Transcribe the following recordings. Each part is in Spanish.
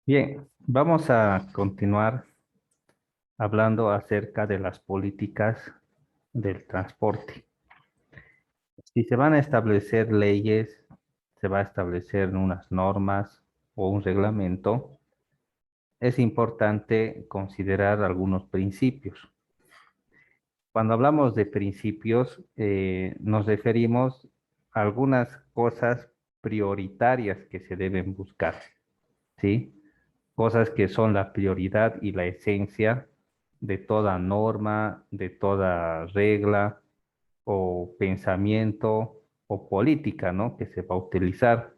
Bien, vamos a continuar hablando acerca de las políticas del transporte. Si se van a establecer leyes, se va a establecer unas normas o un reglamento, es importante considerar algunos principios. Cuando hablamos de principios, nos referimos a algunas cosas prioritarias que se deben buscar, ¿sí? Cosas que son la prioridad y la esencia de toda norma, de toda regla o pensamiento o política, ¿no? Que se va a utilizar.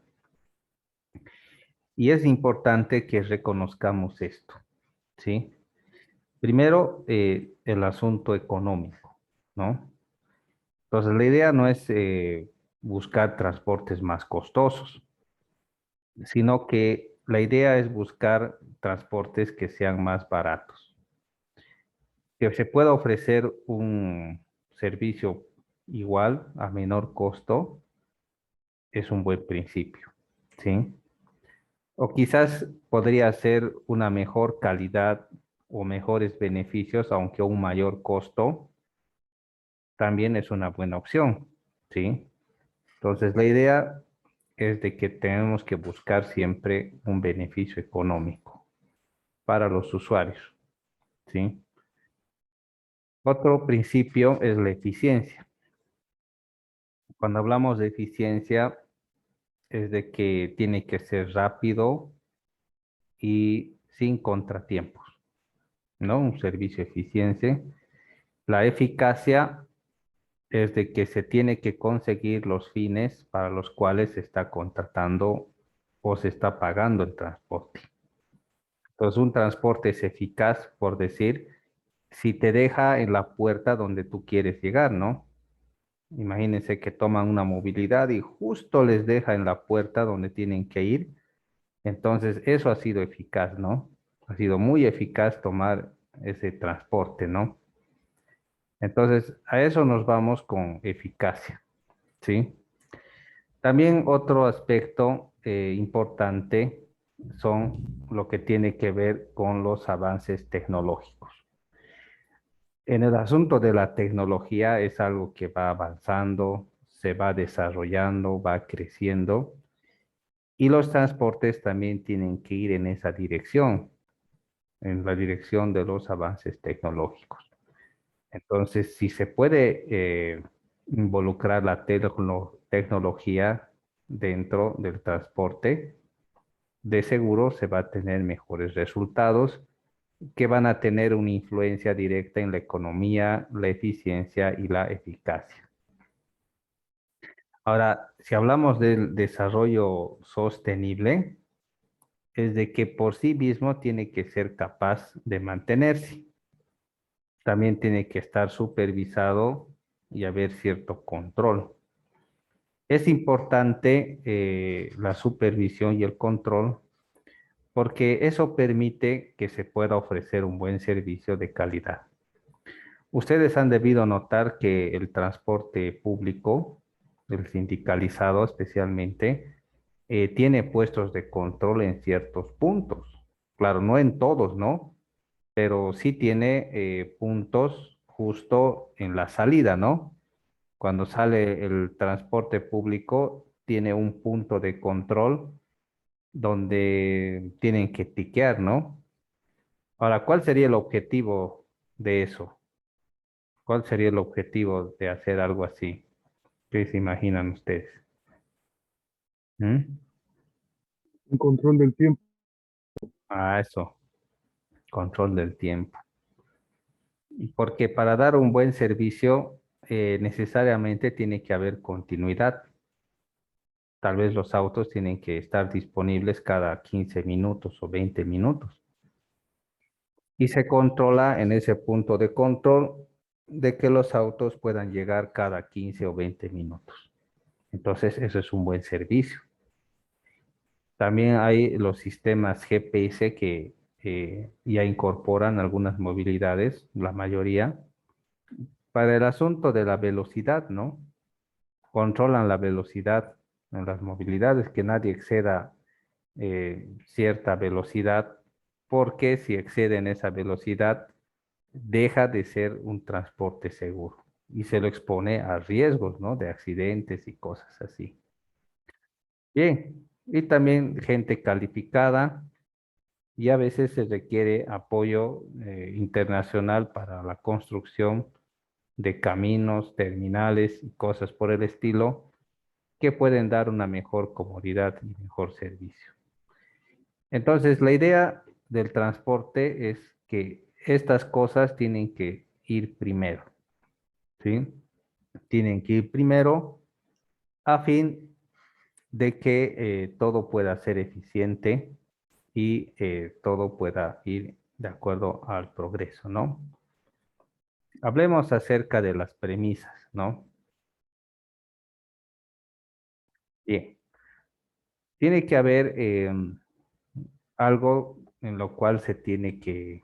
Y es importante que reconozcamos esto, ¿sí? Primero, el asunto económico, ¿no? Entonces, la idea no es buscar transportes más costosos, sino que la idea es buscar transportes que sean más baratos, que se pueda ofrecer un servicio igual a menor costo, es un buen principio, ¿sí? O quizás podría ser una mejor calidad o mejores beneficios, aunque a un mayor costo, también es una buena opción, ¿sí? Entonces, la idea es de que tenemos que buscar siempre un beneficio económico para los usuarios, ¿sí? Otro principio es la eficiencia. Cuando hablamos de eficiencia, es de que tiene que ser rápido y sin contratiempos, ¿no? Un servicio eficiente. La eficacia es de que se tiene que conseguir los fines para los cuales se está contratando o se está pagando el transporte. Entonces, un transporte es eficaz, por decir, si te deja en la puerta donde tú quieres llegar, ¿no? Imagínense que toman una movilidad y justo les deja en la puerta donde tienen que ir. Entonces, eso ha sido eficaz, ¿no? Ha sido muy eficaz tomar ese transporte, ¿no? Entonces, a eso nos vamos con eficacia, ¿sí? También otro aspecto importante son lo que tiene que ver con los avances tecnológicos. En el asunto de la tecnología es algo que va avanzando, se va desarrollando, va creciendo y los transportes también tienen que ir en esa dirección, en la dirección de los avances tecnológicos. Entonces, si se puede involucrar la tecnología dentro del transporte, de seguro se va a tener mejores resultados que van a tener una influencia directa en la economía, la eficiencia y la eficacia. Ahora, si hablamos del desarrollo sostenible, es de que por sí mismo tiene que ser capaz de mantenerse. También tiene que estar supervisado y haber cierto control. Es importante la supervisión y el control porque eso permite que se pueda ofrecer un buen servicio de calidad. Ustedes han debido notar que el transporte público, el sindicalizado especialmente, tiene puestos de control en ciertos puntos. Claro, no en todos, ¿no? Pero sí tiene puntos justo en la salida, ¿no? Cuando sale el transporte público, tiene un punto de control donde tienen que tiquear, ¿no? Ahora, ¿cuál sería el objetivo de eso? ¿Cuál sería el objetivo de hacer algo así? ¿Qué se imaginan ustedes? ¿Mm? Un control del tiempo. Ah, eso, control del tiempo. Y porque para dar un buen servicio, necesariamente tiene que haber continuidad. Tal vez los autos tienen que estar disponibles cada 15 minutos o 20 minutos. Y se controla en ese punto de control de que los autos puedan llegar cada 15 o 20 minutos. Entonces, eso es un buen servicio. También hay los sistemas GPS que ya incorporan algunas movilidades, la mayoría, para el asunto de la velocidad, ¿no? Controlan la velocidad en las movilidades, que nadie exceda cierta velocidad, porque si exceden esa velocidad, deja de ser un transporte seguro y se lo expone a riesgos, ¿no? De accidentes y cosas así. Bien, y también gente calificada y a veces se requiere apoyo internacional para la construcción de caminos, terminales y cosas por el estilo que pueden dar una mejor comodidad y mejor servicio. Entonces, la idea del transporte es que estas cosas tienen que ir primero, ¿sí? Tienen que ir primero a fin de que todo pueda ser eficiente y todo pueda ir de acuerdo al progreso, ¿no? Hablemos acerca de las premisas, ¿no? Bien, tiene que haber algo en lo cual se tiene que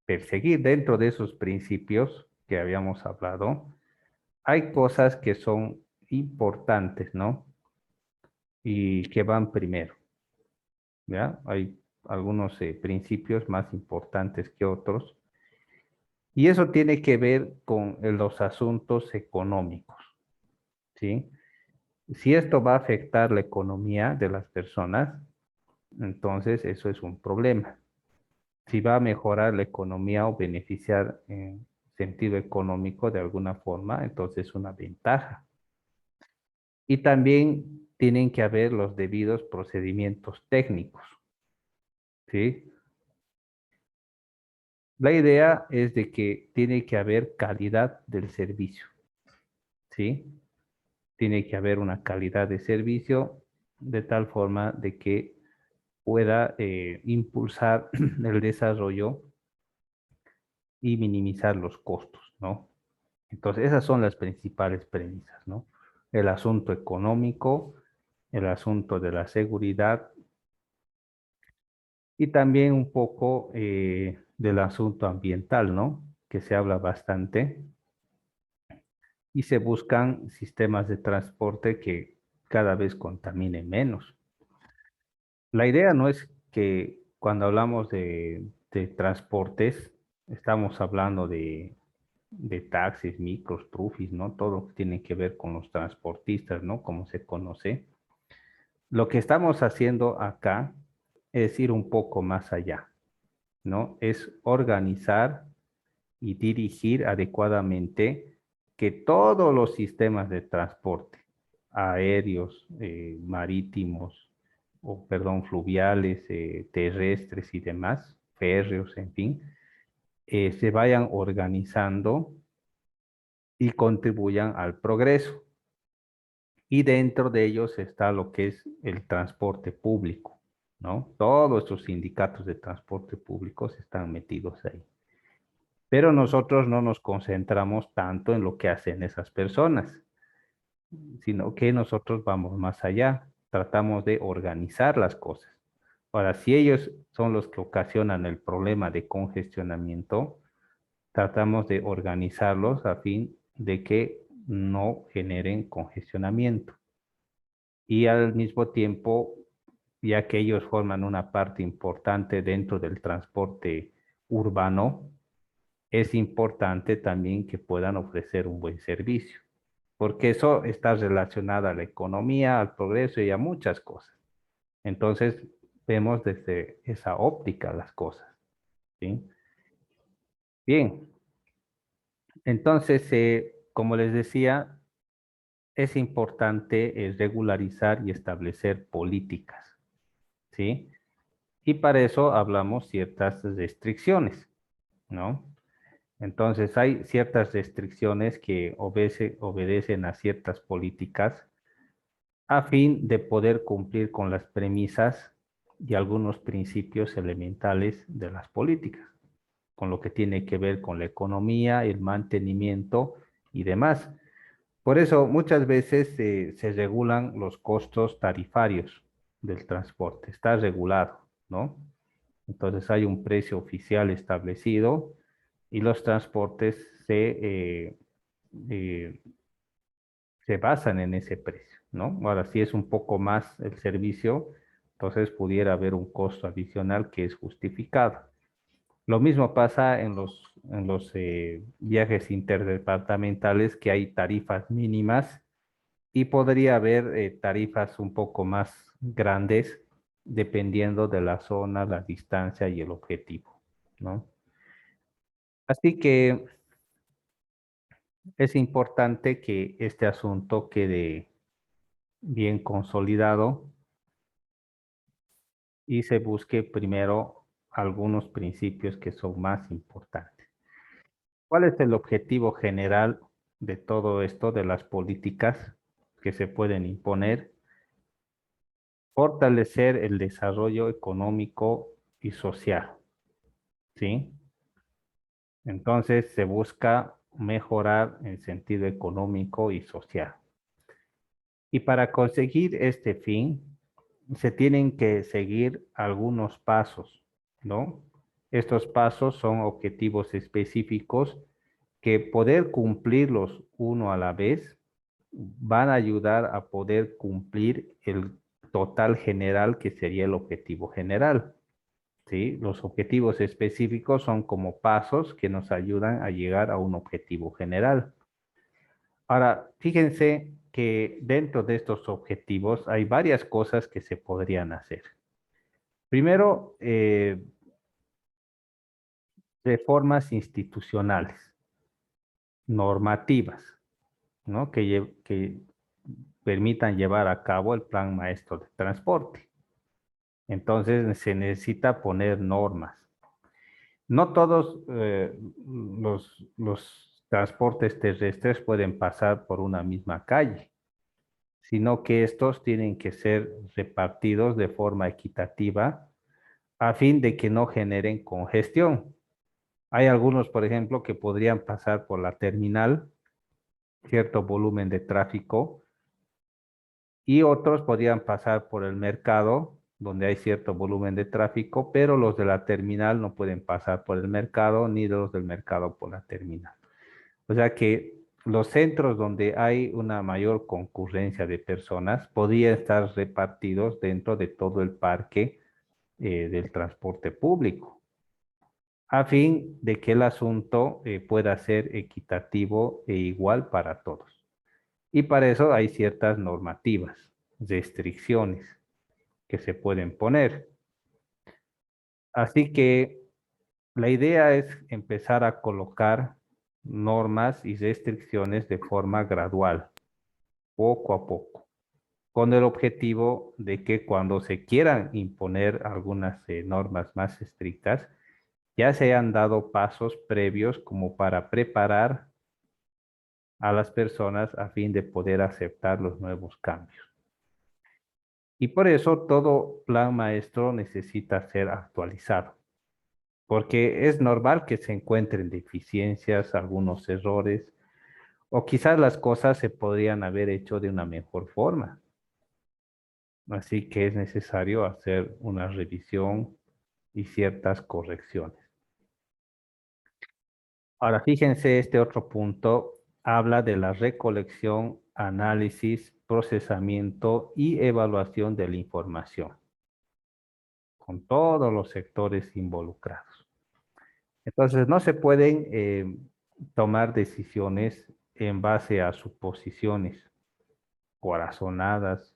perseguir dentro de esos principios que habíamos hablado. Hay cosas que son importantes, ¿no? Y que van primero, ¿ya? Hay algunos principios más importantes que otros. Y eso tiene que ver con los asuntos económicos, ¿sí? Si esto va a afectar la economía de las personas, entonces eso es un problema. Si va a mejorar la economía o beneficiar en sentido económico de alguna forma, entonces es una ventaja. Y también tienen que haber los debidos procedimientos técnicos, ¿sí? La idea es de que tiene que haber calidad del servicio, ¿sí? Tiene que haber una calidad de servicio de tal forma de que pueda impulsar el desarrollo y minimizar los costos, ¿no? Entonces, esas son las principales premisas, ¿no? El asunto económico, el asunto de la seguridad y también un poco del asunto ambiental, ¿no? Que se habla bastante y se buscan sistemas de transporte que cada vez contaminen menos. La idea no es que cuando hablamos de transportes, estamos hablando de taxis, micros, trufis, ¿no? Todo lo que tiene que ver con los transportistas, ¿no? Como se conoce. Lo que estamos haciendo acá es ir un poco más allá, ¿no? Es organizar y dirigir adecuadamente que todos los sistemas de transporte, aéreos, marítimos, o perdón, fluviales, terrestres y demás, férreos, en fin, se vayan organizando y contribuyan al progreso. Y dentro de ellos está lo que es el transporte público, ¿no? Todos estos sindicatos de transporte público están metidos ahí. Pero nosotros no nos concentramos tanto en lo que hacen esas personas, sino que nosotros vamos más allá, tratamos de organizar las cosas. Ahora, si ellos son los que ocasionan el problema de congestionamiento, tratamos de organizarlos a fin de que no generen congestionamiento. Y al mismo tiempo, ya que ellos forman una parte importante dentro del transporte urbano, es importante también que puedan ofrecer un buen servicio, porque eso está relacionado a la economía, al progreso y a muchas cosas. Entonces, vemos desde esa óptica las cosas, ¿sí? Bien, entonces, como les decía, es importante regularizar y establecer políticas, ¿sí? Y para eso hablamos ciertas restricciones, ¿no? Entonces hay ciertas restricciones que obedecen a ciertas políticas a fin de poder cumplir con las premisas y algunos principios elementales de las políticas, con lo que tiene que ver con la economía, el mantenimiento y demás. Por eso muchas veces se regulan los costos tarifarios del transporte, está regulado, ¿no? Entonces hay un precio oficial establecido y los transportes eh, se basan en ese precio, ¿no? Ahora, si es un poco más el servicio, Entonces pudiera haber un costo adicional que es justificado. Lo mismo pasa en los viajes interdepartamentales, que hay tarifas mínimas y podría haber tarifas un poco más grandes dependiendo de la zona, la distancia y el objetivo, ¿no? Así que es importante que este asunto quede bien consolidado y se busque primero algunos principios que son más importantes. ¿Cuál es el objetivo general de todo esto, de las políticas que se pueden imponer? Fortalecer el desarrollo económico y social, ¿sí? Entonces se busca mejorar en sentido económico y social. Y para conseguir este fin, se tienen que seguir algunos pasos, ¿no? Estos pasos son objetivos específicos que poder cumplirlos uno a la vez van a ayudar a poder cumplir el total general que sería el objetivo general, ¿sí? Los objetivos específicos son como pasos que nos ayudan a llegar a un objetivo general. Ahora, fíjense que dentro de estos objetivos hay varias cosas que se podrían hacer. Primero, reformas institucionales, normativas, ¿no? Que permitan llevar a cabo el plan maestro de transporte. Entonces, se necesita poner normas. No todos los transportes terrestres pueden pasar por una misma calle, sino que estos tienen que ser repartidos de forma equitativa a fin de que no generen congestión. Hay algunos, por ejemplo, que podrían pasar por la terminal, cierto volumen de tráfico, y otros podrían pasar por el mercado, donde hay cierto volumen de tráfico, pero los de la terminal no pueden pasar por el mercado, ni los del mercado por la terminal. O sea que los centros donde hay una mayor concurrencia de personas podrían estar repartidos dentro de todo el parque del transporte público, a fin de que el asunto pueda ser equitativo e igual para todos. Y para eso hay ciertas normativas, restricciones que se pueden poner. Así que la idea es empezar a colocar normas y restricciones de forma gradual, poco a poco, con el objetivo de que cuando se quieran imponer algunas normas más estrictas, ya se han dado pasos previos como para preparar a las personas a fin de poder aceptar los nuevos cambios. Y por eso todo plan maestro necesita ser actualizado, porque es normal que se encuentren deficiencias, algunos errores, o quizás las cosas se podrían haber hecho de una mejor forma. Así que es necesario hacer una revisión y ciertas correcciones. Ahora, fíjense, este otro punto habla de la recolección, análisis, procesamiento y evaluación de la información, con todos los sectores involucrados. Entonces, no se pueden tomar decisiones en base a suposiciones corazonadas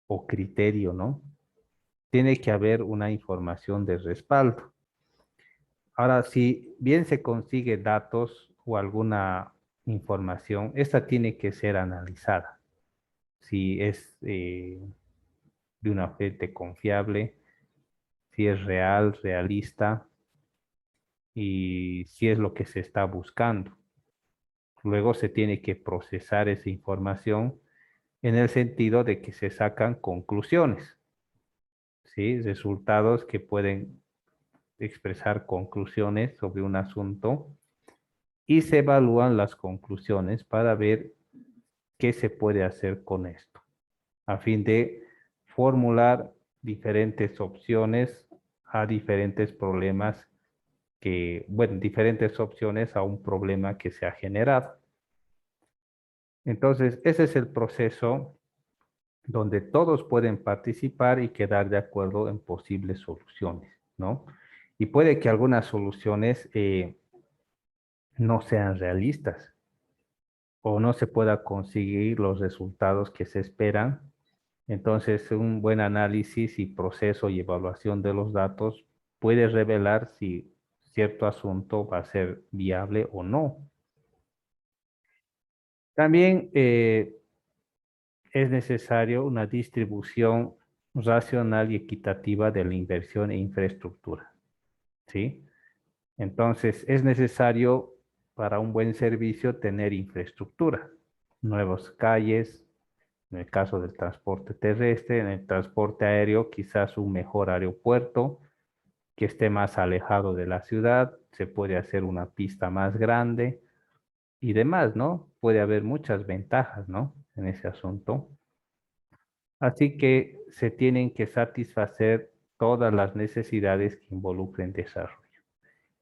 o criterio, ¿no? Tiene que haber una información de respaldo. Ahora, si bien se consigue datos o alguna información, esta tiene que ser analizada. Si es de una fuente confiable, si es real, realista y si es lo que se está buscando. Luego se tiene que procesar esa información en el sentido de que se sacan conclusiones, ¿sí? Resultados que pueden expresar conclusiones sobre un asunto y se evalúan las conclusiones para ver qué se puede hacer con esto, a fin de formular diferentes opciones a diferentes problemas bueno, diferentes opciones a un problema que se ha generado. Entonces, ese es el proceso donde todos pueden participar y quedar de acuerdo en posibles soluciones, ¿no? Y puede que algunas soluciones no sean realistas o no se pueda conseguir los resultados que se esperan. Entonces, un buen análisis y proceso y evaluación de los datos puede revelar si cierto asunto va a ser viable o no. También es necesario una distribución racional y equitativa de la inversión en infraestructura, ¿sí? Entonces, es necesario para un buen servicio tener infraestructura, nuevas calles, en el caso del transporte terrestre, en el transporte aéreo, quizás un mejor aeropuerto que esté más alejado de la ciudad, se puede hacer una pista más grande y demás, ¿no? Puede haber muchas ventajas, ¿no? En ese asunto. Así que se tienen que satisfacer todas las necesidades que involucren desarrollo.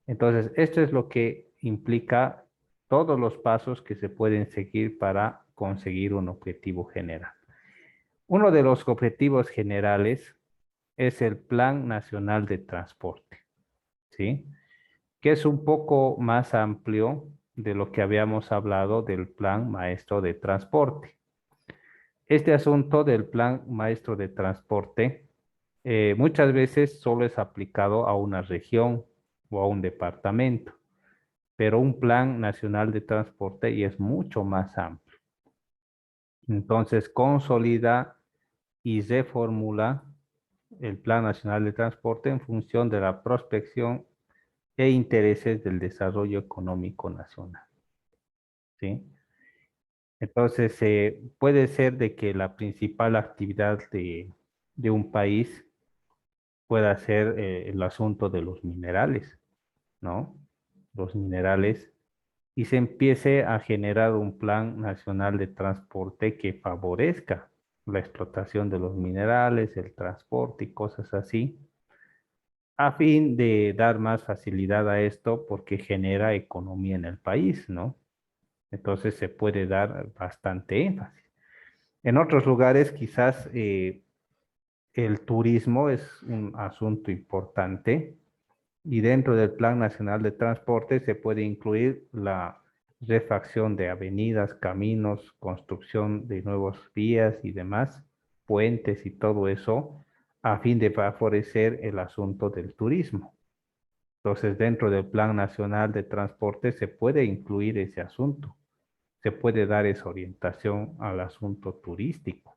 Entonces, esto es lo que implica todos los pasos que se pueden seguir para conseguir un objetivo general. Uno de los objetivos generales es el Plan Nacional de Transporte, ¿sí? Que es un poco más amplio de lo que habíamos hablado del Plan Maestro de Transporte. Este asunto del Plan Maestro de Transporte muchas veces solo es aplicado a una región o a un departamento, pero un Plan Nacional de Transporte y es mucho más amplio. Entonces, consolida y reformula el Plan Nacional de Transporte en función de la prospección e intereses del desarrollo económico nacional, ¿sí? Entonces, puede ser de que la principal actividad de un país pueda ser el asunto de los minerales, ¿no? Los minerales, y se empiece a generar un plan nacional de transporte que favorezca la explotación de los minerales, el transporte y cosas así, a fin de dar más facilidad a esto porque genera economía en el país, ¿no? Entonces se puede dar bastante énfasis. En otros lugares quizás el turismo es un asunto importante y dentro del Plan Nacional de Transporte se puede incluir la refacción de avenidas, caminos, construcción de nuevas vías y demás, puentes y todo eso, a fin de favorecer el asunto del turismo. Entonces, dentro del Plan Nacional de Transporte se puede incluir ese asunto, se puede dar esa orientación al asunto turístico.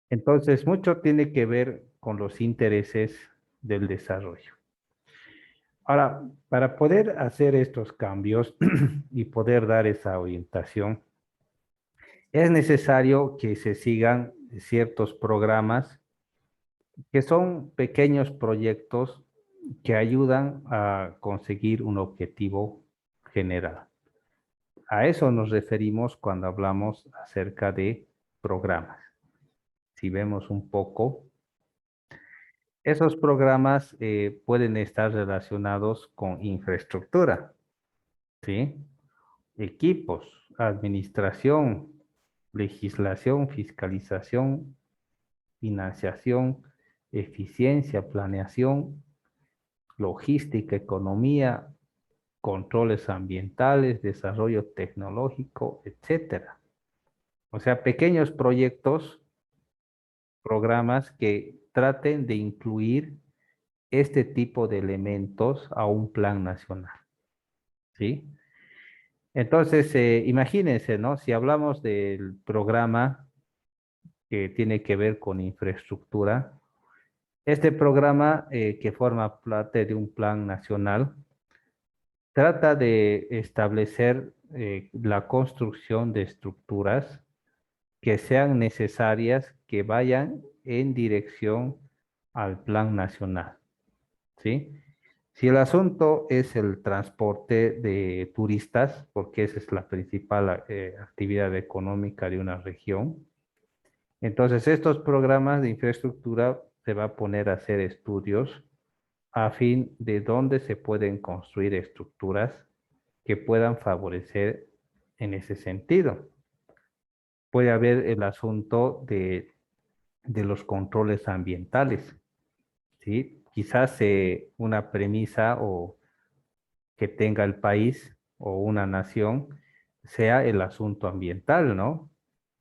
Entonces, mucho tiene que ver con los intereses del desarrollo. Ahora, para poder hacer estos cambios y poder dar esa orientación, es necesario que se sigan ciertos programas que son pequeños proyectos que ayudan a conseguir un objetivo general. A eso nos referimos cuando hablamos acerca de programas. Si vemos un poco, esos programas pueden estar relacionados con infraestructura, ¿sí? Equipos, administración, legislación, fiscalización, financiación, eficiencia, planeación, logística, economía, controles ambientales, desarrollo tecnológico, etcétera. O sea, pequeños proyectos, programas que traten de incluir este tipo de elementos a un plan nacional, ¿sí? Entonces, imagínense, ¿no? Si hablamos del programa que tiene que ver con infraestructura, este programa que forma parte de un plan nacional trata de establecer la construcción de estructuras que sean necesarias, que vayan en dirección al plan nacional, ¿sí? Si el asunto es el transporte de turistas, porque esa es la principal actividad económica de una región, entonces estos programas de infraestructura se va a poner a hacer estudios a fin de dónde se pueden construir estructuras que puedan favorecer en ese sentido. puede haber el asunto de los controles ambientales, ¿sí? Quizás una premisa o que tenga el país o una nación sea el asunto ambiental, ¿no?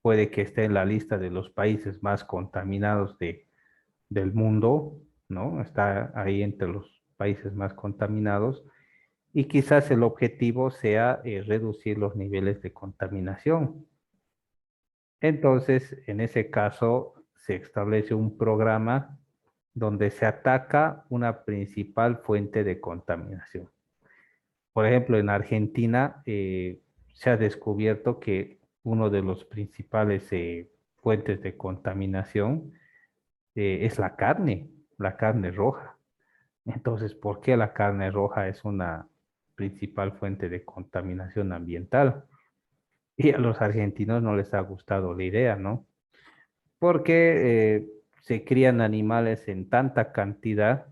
Puede que esté en la lista de los países más contaminados del mundo, ¿no? Está ahí entre los países más contaminados y quizás el objetivo sea reducir los niveles de contaminación. Entonces, en ese caso, se establece un programa donde se ataca una principal fuente de contaminación. Por ejemplo, en Argentina se ha descubierto que uno de los principales fuentes de contaminación es la carne roja. Entonces, ¿por qué la carne roja es una principal fuente de contaminación ambiental? Y a los argentinos no les ha gustado la idea, ¿no? Porque se crían animales en tanta cantidad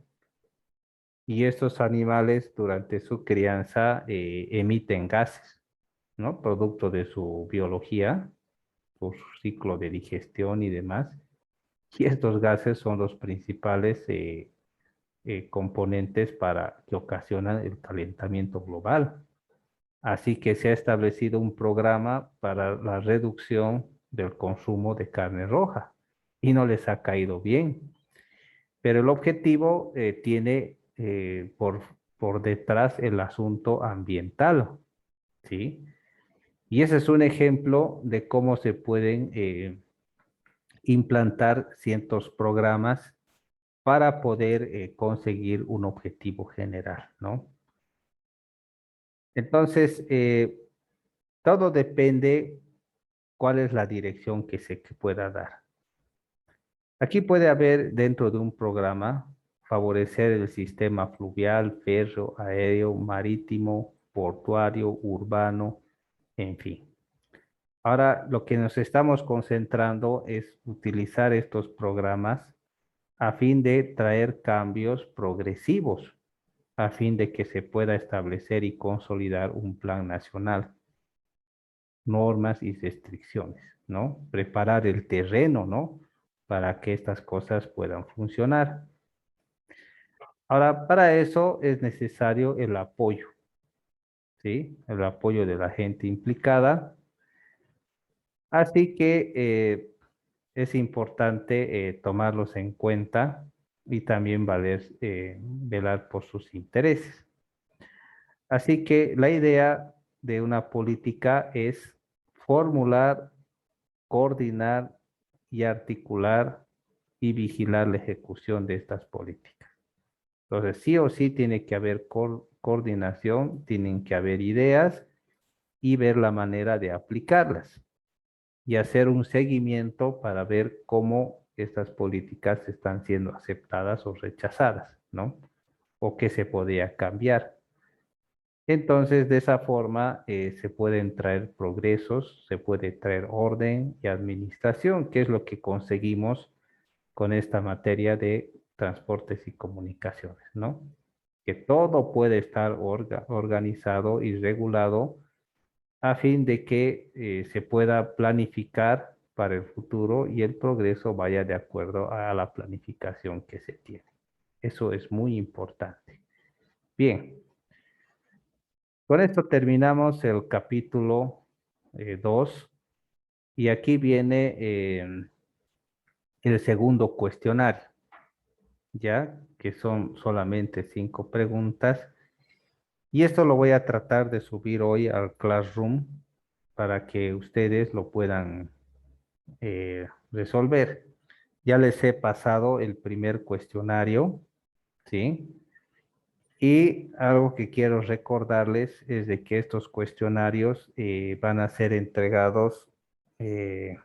y estos animales durante su crianza emiten gases, ¿no? Producto de su biología, por su ciclo de digestión y demás. Y estos gases son los principales componentes para que ocasionan el calentamiento global. Así que se ha establecido un programa para la reducción del consumo de carne roja y no les ha caído bien. Pero el objetivo tiene por detrás el asunto ambiental, ¿sí? Y ese es un ejemplo de cómo se pueden implantar ciertos programas para poder conseguir un objetivo general, ¿no? Entonces, todo depende cuál es la dirección que se pueda dar. Aquí puede haber dentro de un programa favorecer el sistema fluvial, férreo, aéreo, marítimo, portuario, urbano, en fin. Ahora, lo que nos estamos concentrando es utilizar estos programas a fin de traer cambios progresivos, a fin de que se pueda establecer y consolidar un plan nacional, normas y restricciones, ¿no? Preparar el terreno, ¿no? Para que estas cosas puedan funcionar. Ahora, para eso es necesario el apoyo, ¿sí? El apoyo de la gente implicada. Así que es importante tomarlos en cuenta y también velar por sus intereses. Así que la idea de una política es formular, coordinar y articular y vigilar la ejecución de estas políticas. Entonces, sí o sí tiene que haber coordinación, tienen que haber ideas y ver la manera de aplicarlas y hacer un seguimiento para ver cómo estas políticas están siendo aceptadas o rechazadas, ¿no? O qué se podría cambiar. Entonces, de esa forma se pueden traer progresos, se puede traer orden y administración, que es lo que conseguimos con esta materia de transportes y comunicaciones, ¿no? Que todo puede estar organizado y regulado a fin de que se pueda planificar para el futuro y el progreso vaya de acuerdo a la planificación que se tiene. Eso es muy importante. Bien, con esto terminamos el capítulo 2 y aquí viene el segundo cuestionario, ya que son solamente 5 preguntas y esto lo voy a tratar de subir hoy al Classroom para que ustedes lo puedan resolver. Ya les he pasado el primer cuestionario, ¿sí? Y algo que quiero recordarles es de que estos cuestionarios van a ser entregados eh,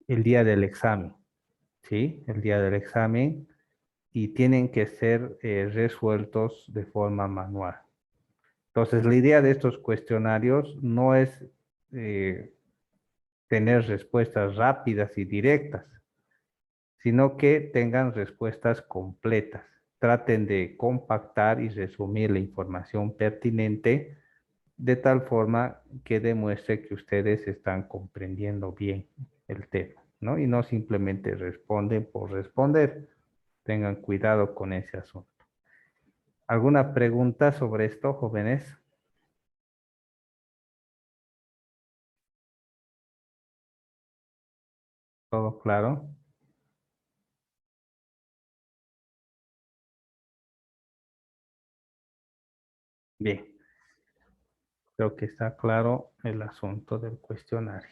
el día del examen, ¿sí? El día del examen y tienen que ser resueltos de forma manual. Entonces, la idea de estos cuestionarios no es eh, tener respuestas rápidas y directas, sino que tengan respuestas completas. Traten de compactar y resumir la información pertinente de tal forma que demuestre que ustedes están comprendiendo bien el tema, ¿no? Y no simplemente responden por responder. Tengan cuidado con ese asunto. ¿Alguna pregunta sobre esto, jóvenes? ¿Todo claro? Bien, creo que está claro el asunto del cuestionario.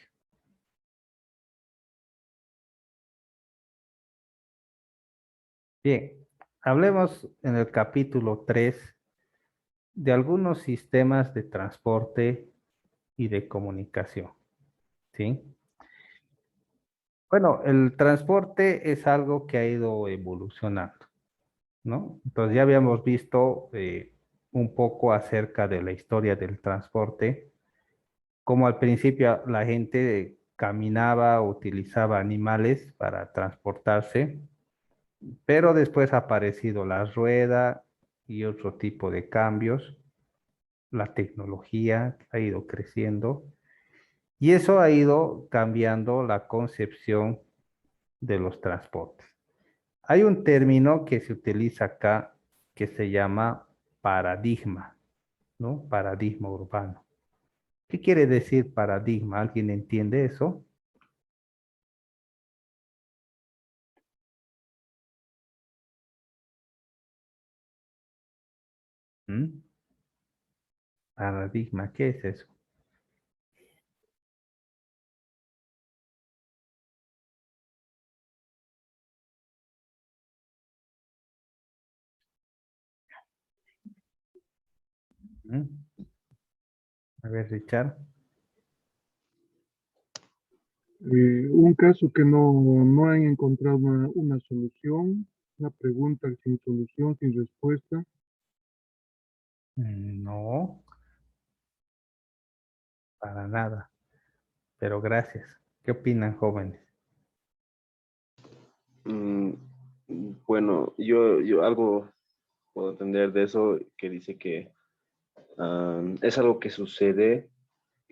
Bien, hablemos en el capítulo 3 de algunos sistemas de transporte y de comunicación, ¿sí? Bueno, el transporte es algo que ha ido evolucionando, ¿no? Entonces ya habíamos visto un poco acerca de la historia del transporte, como al principio la gente caminaba, utilizaba animales para transportarse, pero después ha aparecido la rueda y otro tipo de cambios. La tecnología ha ido creciendo y eso ha ido cambiando la concepción de los transportes. Hay un término que se utiliza acá que se llama paradigma, ¿no? Paradigma urbano. ¿Qué quiere decir paradigma? ¿Alguien entiende eso? ¿Mm? Paradigma, ¿qué es eso? ¿Mm? A ver, Richard. Un caso que no han encontrado una solución, una pregunta sin solución, sin respuesta. No, para nada, pero gracias. ¿Qué opinan, jóvenes? Mm, bueno, yo algo puedo entender de eso que dice que es algo que sucede,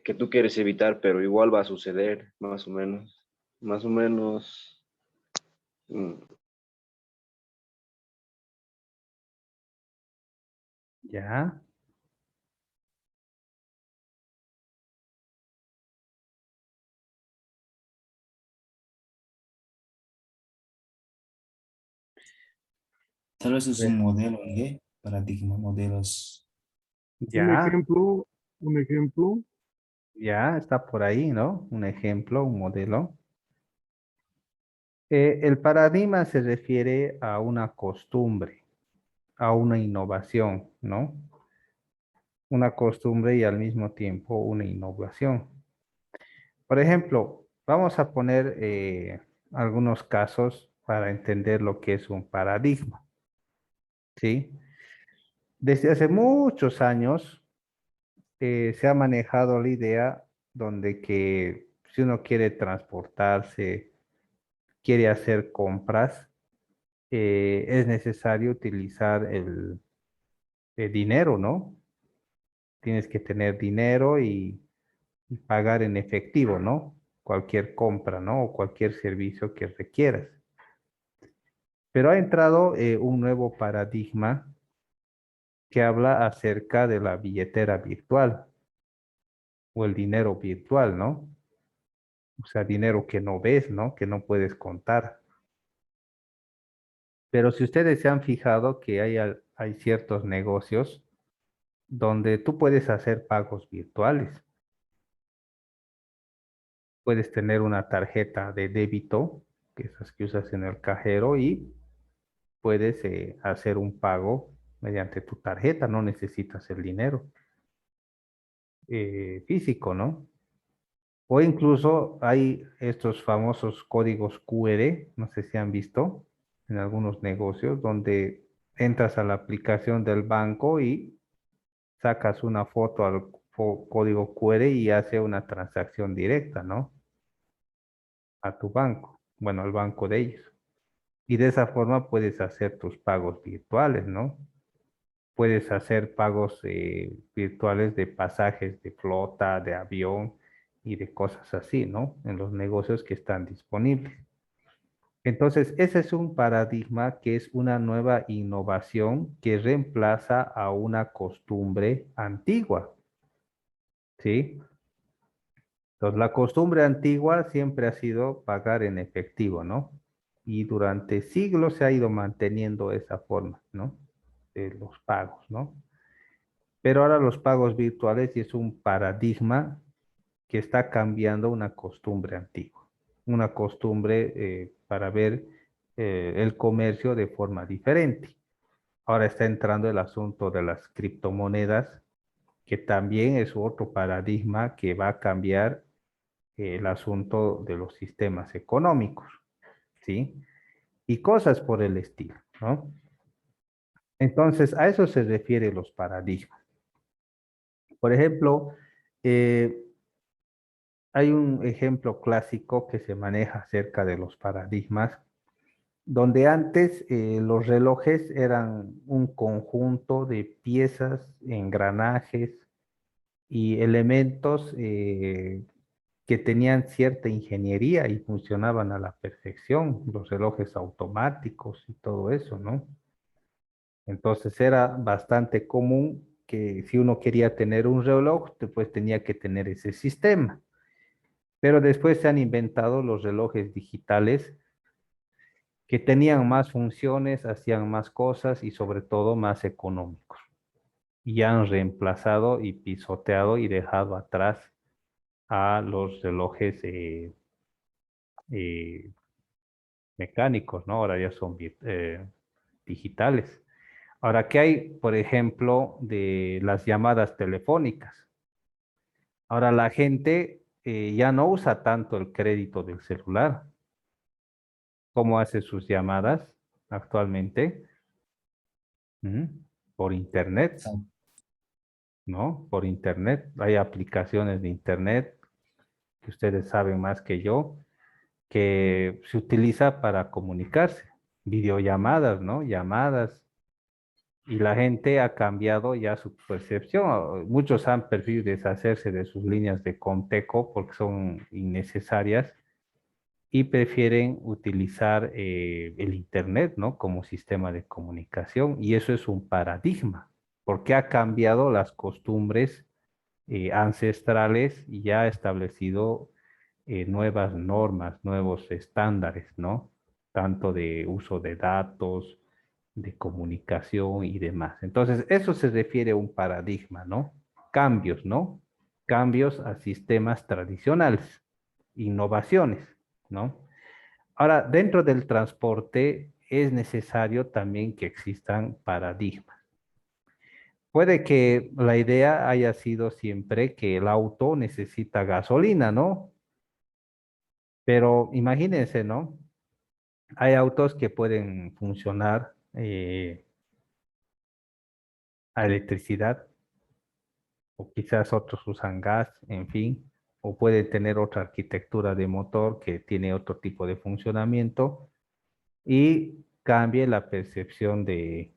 que tú quieres evitar, pero igual va a suceder, más o menos. Más o menos. mm, ¿Ya? Tal vez A es un ver. modelo, ¿qué? Paradigma, modelos. Un Ya, ejemplo, un ejemplo, ya está por ahí, ¿no? Un ejemplo, un modelo. El paradigma se refiere a una costumbre, a una innovación, ¿no? Una costumbre y al mismo tiempo una innovación. Por ejemplo, vamos a poner algunos casos para entender lo que es un paradigma, ¿sí? Desde hace muchos años se ha manejado la idea donde que si uno quiere transportarse, quiere hacer compras, es necesario utilizar el dinero, ¿no? Tienes que tener dinero y pagar en efectivo, ¿no? Cualquier compra, ¿no? O cualquier servicio que requieras. Pero ha entrado un nuevo paradigma que habla acerca de la billetera virtual o el dinero virtual, ¿no? O sea, dinero que no ves, ¿no? Que no puedes contar. Pero si ustedes se han fijado que hay ciertos negocios donde tú puedes hacer pagos virtuales. Puedes tener una tarjeta de débito, que esas que usas en el cajero, y puedes hacer un pago mediante tu tarjeta, no necesitas el dinero físico, ¿no? O incluso hay estos famosos códigos QR, no sé si han visto en algunos negocios, donde entras a la aplicación del banco y sacas una foto al código QR y hace una transacción directa, ¿no? A tu banco, bueno, al banco de ellos. Y de esa forma puedes hacer tus pagos virtuales, ¿no? puedes hacer pagos virtuales de pasajes de flota, de avión y de cosas así, ¿no? En los negocios que están disponibles. Entonces, ese es un paradigma que es una nueva innovación que reemplaza a una costumbre antigua, ¿sí? Entonces, la costumbre antigua siempre ha sido pagar en efectivo, ¿no? Y durante siglos se ha ido manteniendo esa forma, ¿no? De los pagos, ¿no? Pero ahora los pagos virtuales sí es un paradigma que está cambiando una costumbre antigua, una costumbre para ver el comercio de forma diferente. Ahora está entrando el asunto de las criptomonedas, que también es otro paradigma que va a cambiar el asunto de los sistemas económicos, ¿sí? Y cosas por el estilo, ¿no? Entonces, a eso se refiere los paradigmas. Por ejemplo, eh, hay un ejemplo clásico que se maneja acerca de los paradigmas, donde antes los relojes eran un conjunto de piezas, engranajes y elementos que tenían cierta ingeniería y funcionaban a la perfección, los relojes automáticos y todo eso, ¿no? Entonces era bastante común que si uno quería tener un reloj, pues tenía que tener ese sistema. Pero después se han inventado los relojes digitales que tenían más funciones, hacían más cosas y sobre todo más económicos. Y han reemplazado y pisoteado y dejado atrás a los relojes eh, mecánicos, ¿no? Ahora ya son digitales. Ahora, ¿qué hay, por ejemplo, de las llamadas telefónicas? Ahora la gente ya no usa tanto el crédito del celular. ¿Cómo hace sus llamadas actualmente? ¿Mm? Por internet, Exacto. ¿no? Por internet. Hay aplicaciones de internet que ustedes saben más que yo, que se utiliza para comunicarse. Videollamadas, ¿no? Llamadas. Y la gente ha cambiado ya su percepción. Muchos han preferido deshacerse de sus líneas de Conteco porque son innecesarias y prefieren utilizar el Internet, ¿no? Como sistema de comunicación. Y eso es un paradigma, porque ha cambiado las costumbres ancestrales y ya ha establecido nuevas normas, nuevos estándares, ¿no? Tanto de uso de datos, de comunicación y demás. Entonces, eso se refiere a un paradigma, ¿no? Cambios, ¿no? Cambios a sistemas tradicionales, innovaciones, ¿no? Ahora, dentro del transporte es necesario también que existan paradigmas. Puede que la idea haya sido siempre que el auto necesita gasolina, ¿no? Pero imagínense, ¿no? Hay autos que pueden funcionar a electricidad, o quizás otros usan gas, en fin, o pueden tener otra arquitectura de motor que tiene otro tipo de funcionamiento y cambie la percepción del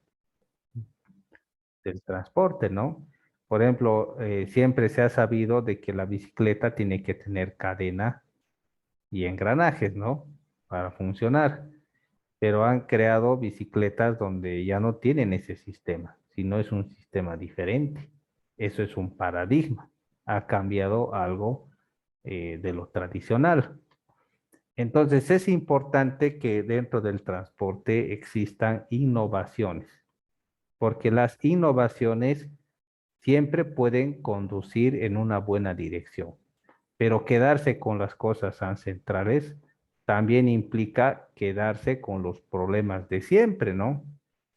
transporte, ¿no? Por ejemplo, siempre se ha sabido de que la bicicleta tiene que tener cadena y engranajes, ¿no? Para funcionar, pero han creado bicicletas donde ya no tienen ese sistema, sino es un sistema diferente. Eso es un paradigma. Ha cambiado algo de lo tradicional. Entonces es importante que dentro del transporte existan innovaciones, porque las innovaciones siempre pueden conducir en una buena dirección, pero quedarse con las cosas ancestrales también implica quedarse con los problemas de siempre, ¿no?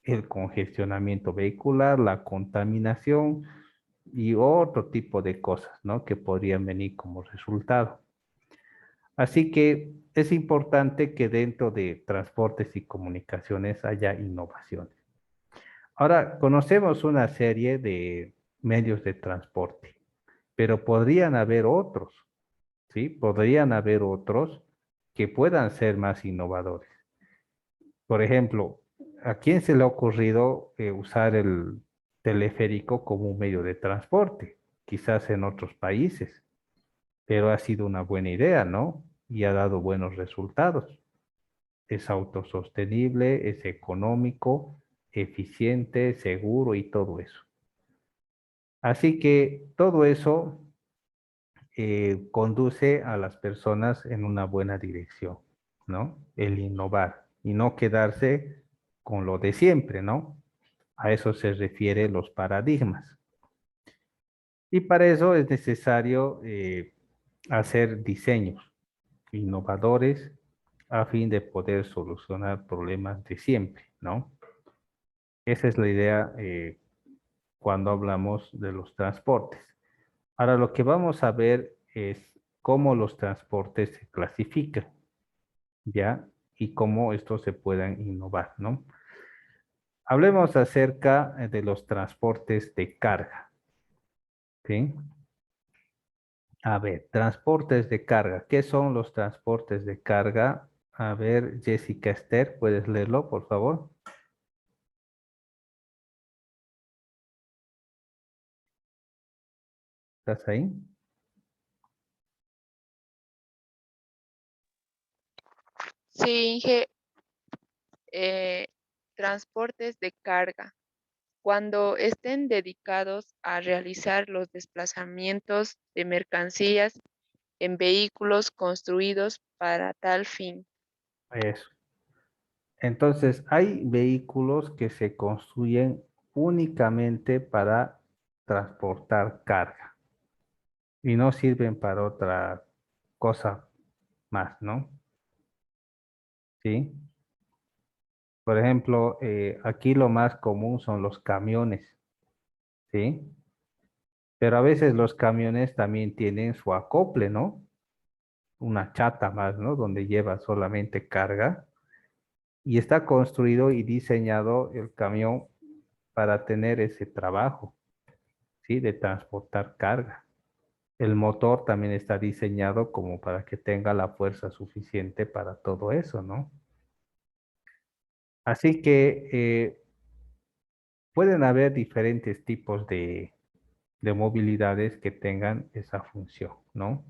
El congestionamiento vehicular, la contaminación y otro tipo de cosas, ¿no? Que podrían venir como resultado. Así que es importante que dentro de transportes y comunicaciones haya innovaciones. Ahora, conocemos una serie de medios de transporte, pero podrían haber otros, ¿sí? Podrían haber otros que puedan ser más innovadores. Por ejemplo, ¿a quién se le ha ocurrido usar el teleférico como un medio de transporte, quizás en otros países, pero ha sido una buena idea, ¿no? Y ha dado buenos resultados. Es autosostenible, es económico, eficiente, seguro y todo eso. Así que todo eso conduce a las personas en una buena dirección, ¿no? El innovar y no quedarse con lo de siempre, ¿no? A eso se refiere los paradigmas. Y para eso es necesario hacer diseños innovadores a fin de poder solucionar problemas de siempre, ¿no? Esa es la idea cuando hablamos de los transportes. Ahora lo que vamos a ver es cómo los transportes se clasifican, ¿ya? Y cómo estos se puedan innovar, ¿no? Hablemos acerca de los transportes de carga, ¿sí? A ver, transportes de carga. ¿Qué son los transportes de carga? A ver, Jessica Esther, ¿puedes leerlo, por favor? ¿Estás ahí? Sí, Inge, eh, transportes de carga, cuando estén dedicados a realizar los desplazamientos de mercancías en vehículos construidos para tal fin. Eso. Entonces, hay vehículos que se construyen únicamente para transportar carga y no sirven para otra cosa más, ¿no? ¿Sí? Por ejemplo, aquí lo más común son los camiones, ¿sí? Pero a veces los camiones también tienen su acople, ¿no? Una chata más, ¿no? Donde lleva solamente carga y está construido y diseñado el camión para tener ese trabajo, ¿sí? De transportar carga. El motor también está diseñado como para que tenga la fuerza suficiente para todo eso, ¿no? Así que pueden haber diferentes tipos de movilidades que tengan esa función, ¿no?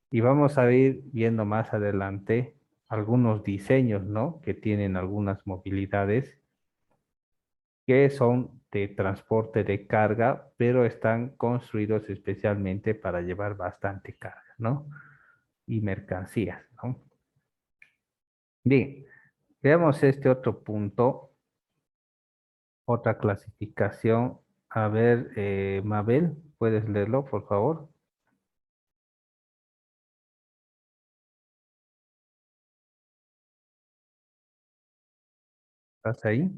Y vamos a ir viendo más adelante algunos diseños, ¿no? Que tienen algunas movilidades que son de transporte de carga, pero están construidos especialmente para llevar bastante carga, ¿no? Y mercancías, ¿no? Bien, veamos este otro punto, otra clasificación. A ver, Mabel, ¿puedes leerlo, por favor? ¿Estás ahí?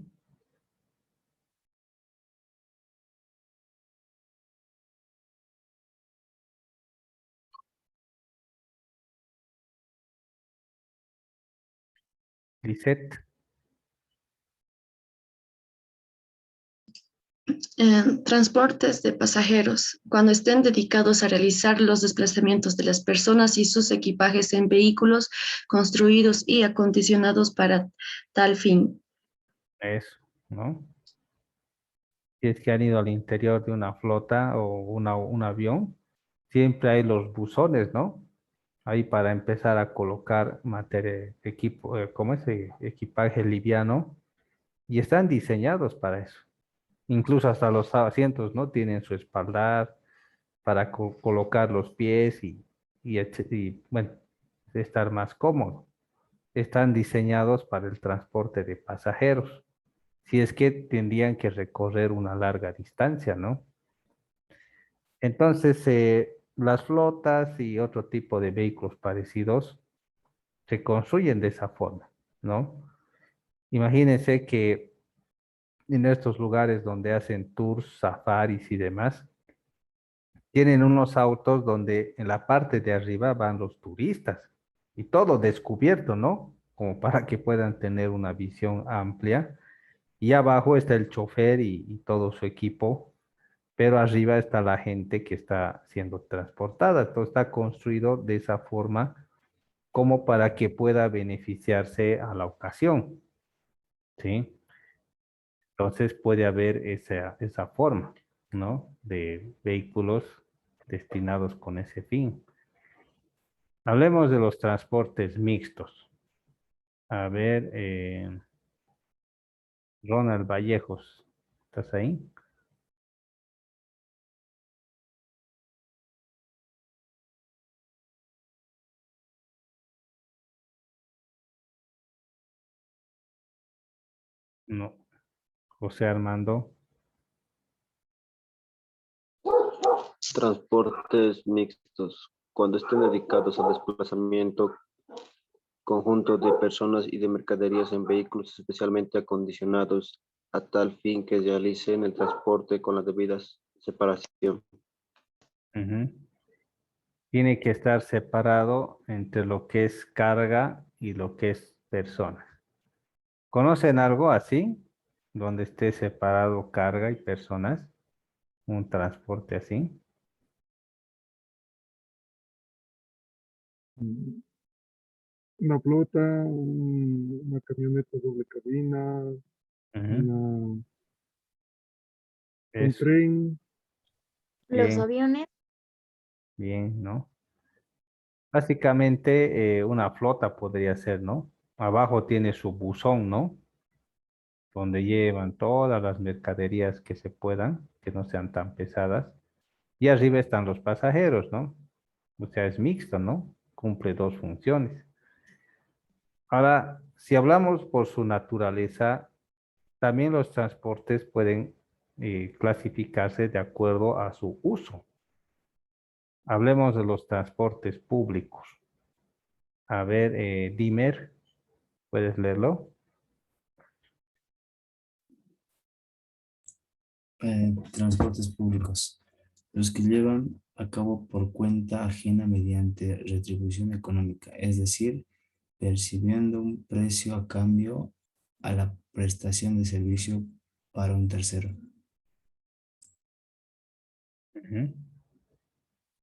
Lisette. Transportes de pasajeros, cuando estén dedicados a realizar los desplazamientos de las personas y sus equipajes en vehículos construidos y acondicionados para tal fin. Eso, ¿no? Si es que han ido al interior de una flota o un avión, siempre hay los buzones, ¿no? Ahí para empezar a colocar materia, equipo, ¿cómo es? Equipaje liviano, y están diseñados para eso. Incluso hasta los asientos, ¿no? Tienen su espaldar para colocar los pies y, bueno, estar más cómodo. Están diseñados para el transporte de pasajeros, si es que tendrían que recorrer una larga distancia, ¿no? Entonces, las flotas y otro tipo de vehículos parecidos se construyen de esa forma, ¿no? Imagínense que en estos lugares donde hacen tours, safaris y demás, tienen unos autos donde en la parte de arriba van los turistas y todo descubierto, ¿no? Como para que puedan tener una visión amplia. Y abajo está el chofer y todo su equipo, pero arriba está la gente que está siendo transportada. Todo está construido de esa forma como para que pueda beneficiarse a la ocasión, ¿sí? Entonces puede haber esa forma, ¿no? De vehículos destinados con ese fin. Hablemos de los transportes mixtos. A ver, Ronald Vallejos, ¿estás ahí? No. José Armando. Transportes mixtos, cuando estén dedicados al desplazamiento conjunto de personas y de mercaderías en vehículos especialmente acondicionados a tal fin que realicen el transporte con la debida separación. Ujú. Tiene que estar separado entre lo que es carga y lo que es personas. ¿Conocen algo así? Donde esté separado carga y personas. Un transporte así. Mm, Una flota, una camioneta doble cabina, Ujú. un Eso, tren. Los bien, aviones, bien, ¿no? Básicamente una flota podría ser, ¿no? Abajo tiene su buzón, ¿no? Donde llevan todas las mercaderías que se puedan, que no sean tan pesadas. Y arriba están los pasajeros, ¿no? O sea, es mixto, ¿no? Cumple dos funciones. Ahora, si hablamos por su naturaleza, también los transportes pueden clasificarse de acuerdo a su uso. Hablemos de los transportes públicos. A ver, Dimer, ¿puedes leerlo? Transportes públicos. Los que llevan a cabo por cuenta ajena mediante retribución económica, es decir, percibiendo un precio a cambio a la prestación de servicio para un tercero. Ujú,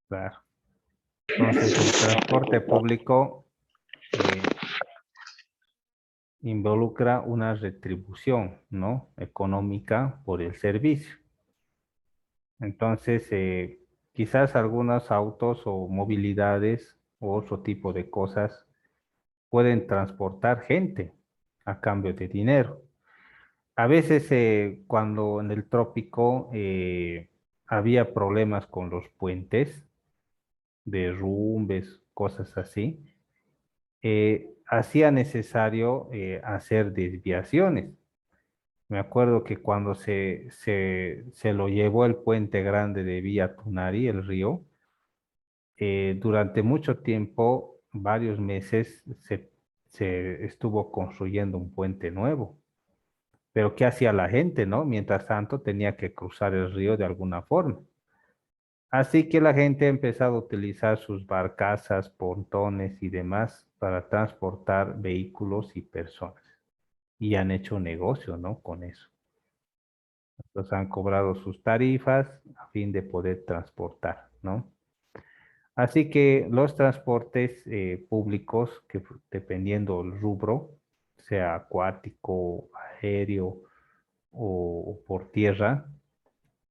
claro. Entonces, el transporte público involucra una retribución, ¿no? Económica por el servicio. Entonces, quizás algunos autos o movilidades o otro tipo de cosas pueden transportar gente a cambio de dinero. A veces cuando en el trópico había problemas con los puentes, derrumbes, cosas así, hacía necesario hacer desviaciones. Me acuerdo que cuando se lo llevó el puente grande de Villa Tunari, el río, durante mucho tiempo, varios meses, se estuvo construyendo un puente nuevo. Pero ¿qué hacía la gente, no? Mientras tanto, tenía que cruzar el río de alguna forma. Así que la gente ha empezado a utilizar sus barcazas, pontones y demás para transportar vehículos y personas. Y han hecho negocio, ¿no? Con eso. Entonces han cobrado sus tarifas a fin de poder transportar, ¿no? Así que los transportes públicos, que dependiendo del rubro, sea acuático, aéreo o por tierra,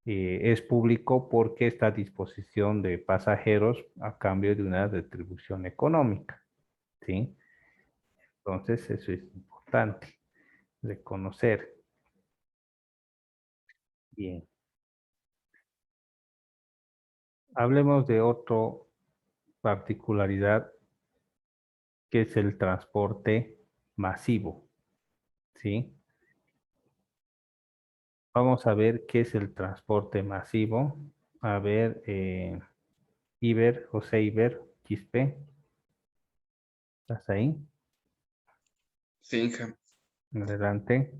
es público porque está a disposición de pasajeros a cambio de una retribución económica, ¿sí? Entonces, eso es importante reconocer. Bien. Hablemos de otra particularidad que es el transporte masivo, ¿sí? Vamos a ver qué es el transporte masivo. A ver, José Iber, Quispe, ¿estás ahí? Finja, Adelante.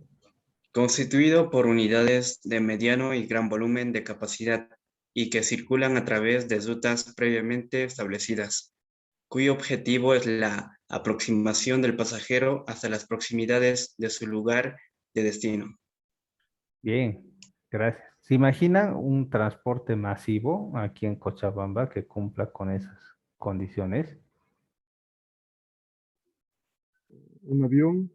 constituido por unidades de mediano y gran volumen de capacidad y que circulan a través de rutas previamente establecidas, cuyo objetivo es la aproximación del pasajero hasta las proximidades de su lugar de destino. Bien, gracias. ¿Se imaginan un transporte masivo aquí en Cochabamba que cumpla con esas condiciones? Un avión,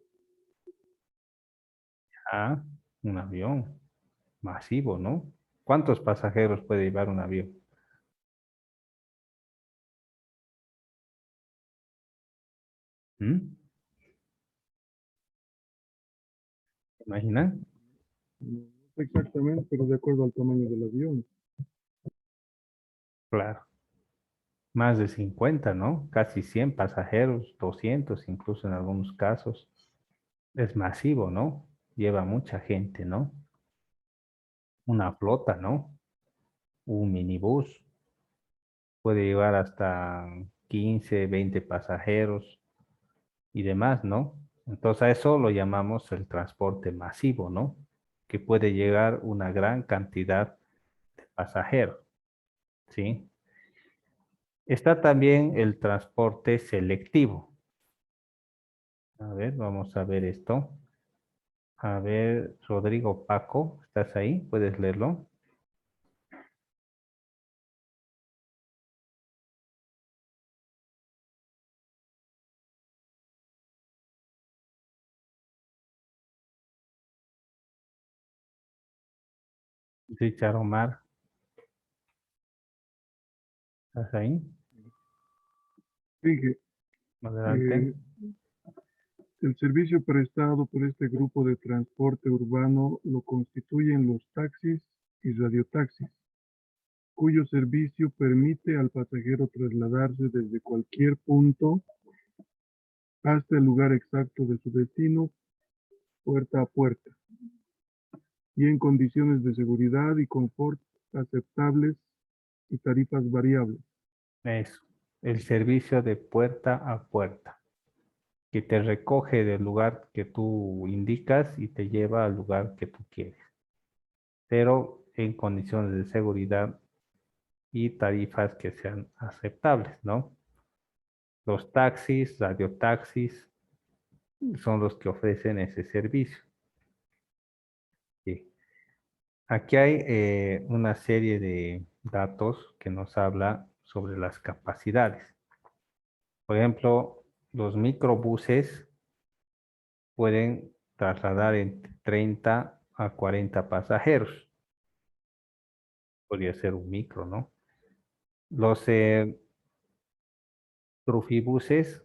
Ah, Un avión masivo, ¿no? ¿Cuántos pasajeros puede llevar un avión? ¿Mm? ¿Se imaginan? No sé exactamente, pero de acuerdo al tamaño del avión. Claro. Más de 50, ¿no? Casi 100 pasajeros, 200 incluso en algunos casos. Es masivo, ¿no? Lleva mucha gente, ¿no? Una flota, ¿no? Un minibús puede llevar hasta 15, 20 pasajeros y demás, ¿no? Entonces a eso lo llamamos el transporte masivo, ¿no? Que puede llegar una gran cantidad de pasajeros, ¿sí? Está también el transporte selectivo. A ver, vamos a ver esto. A ver, Rodrigo Paco, ¿estás ahí? ¿Puedes leerlo? Richard Omar, ¿estás ahí? Fíjate, Adelante. el servicio prestado por este grupo de transporte urbano lo constituyen los taxis y radiotaxis, cuyo servicio permite al pasajero trasladarse desde cualquier punto hasta el lugar exacto de su destino, puerta a puerta, y en condiciones de seguridad y confort aceptables y tarifas variables. Eso, el servicio de puerta a puerta, que te recoge del lugar que tú indicas y te lleva al lugar que tú quieres, pero en condiciones de seguridad y tarifas que sean aceptables, ¿no? Los taxis, radiotaxis, son los que ofrecen ese servicio. Sí. Aquí hay una serie de datos que nos habla sobre las capacidades. Por ejemplo, los microbuses pueden trasladar entre 30 a 40 pasajeros. Podría ser un micro, ¿no? Los trufibuses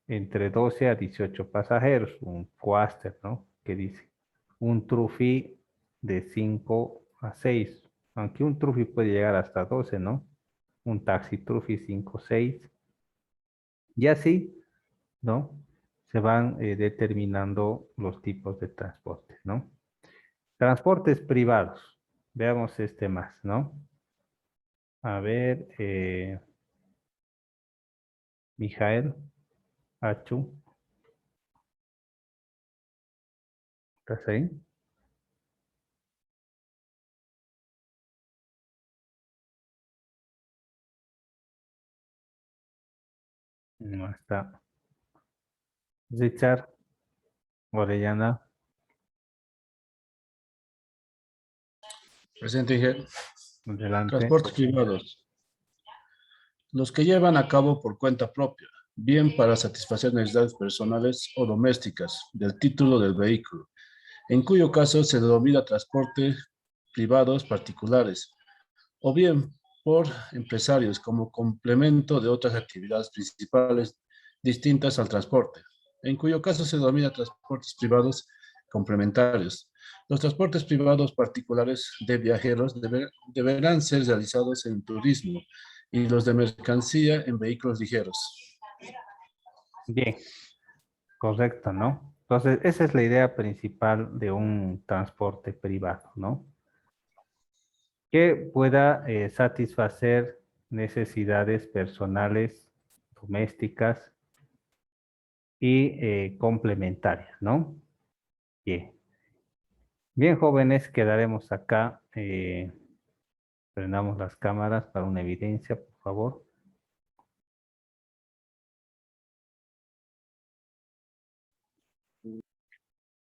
entre 12 a 18 pasajeros, un Coaster, ¿no? Que dice, un trufi de 5 a 6, aunque un trufi puede llegar hasta 12, ¿no? Un taxi trufi 5, 6, y así, ¿no? Se van determinando los tipos de transporte, ¿no? Transportes privados. Veamos este más, ¿no? A ver, Mijael, Achu, ¿estás ahí? No está. Richard, Orellana, Presente, Inge. adelante. Transportes privados. Los que llevan a cabo por cuenta propia, bien para satisfacer necesidades personales o domésticas del título del vehículo, en cuyo caso se denomina transporte privados particulares, o bien por empresarios como complemento de otras actividades principales distintas al transporte, en cuyo caso se denomina transportes privados complementarios. Los transportes privados particulares de viajeros deberán ser realizados en turismo y los de mercancía en vehículos ligeros. Bien, correcto, ¿no? Entonces, esa es la idea principal de un transporte privado, ¿no? Que pueda satisfacer necesidades personales, domésticas y complementarias, ¿no? Bien. Bien, jóvenes, quedaremos acá. Prendamos las cámaras para una evidencia, por favor.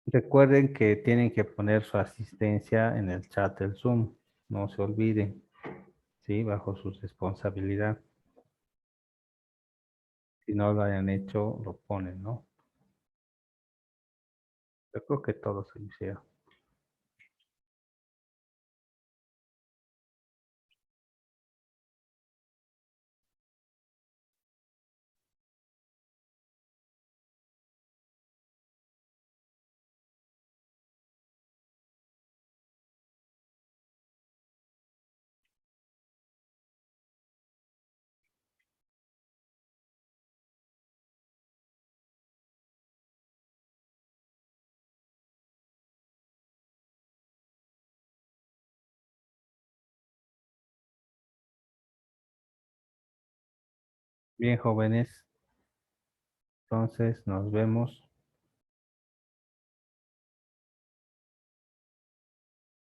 Recuerden que tienen que poner su asistencia en el chat del Zoom. No se olviden, ¿sí? Bajo su responsabilidad. Si no lo hayan hecho, lo ponen, ¿no? Yo creo que todos se hicieron. Bien, jóvenes. Entonces, nos vemos.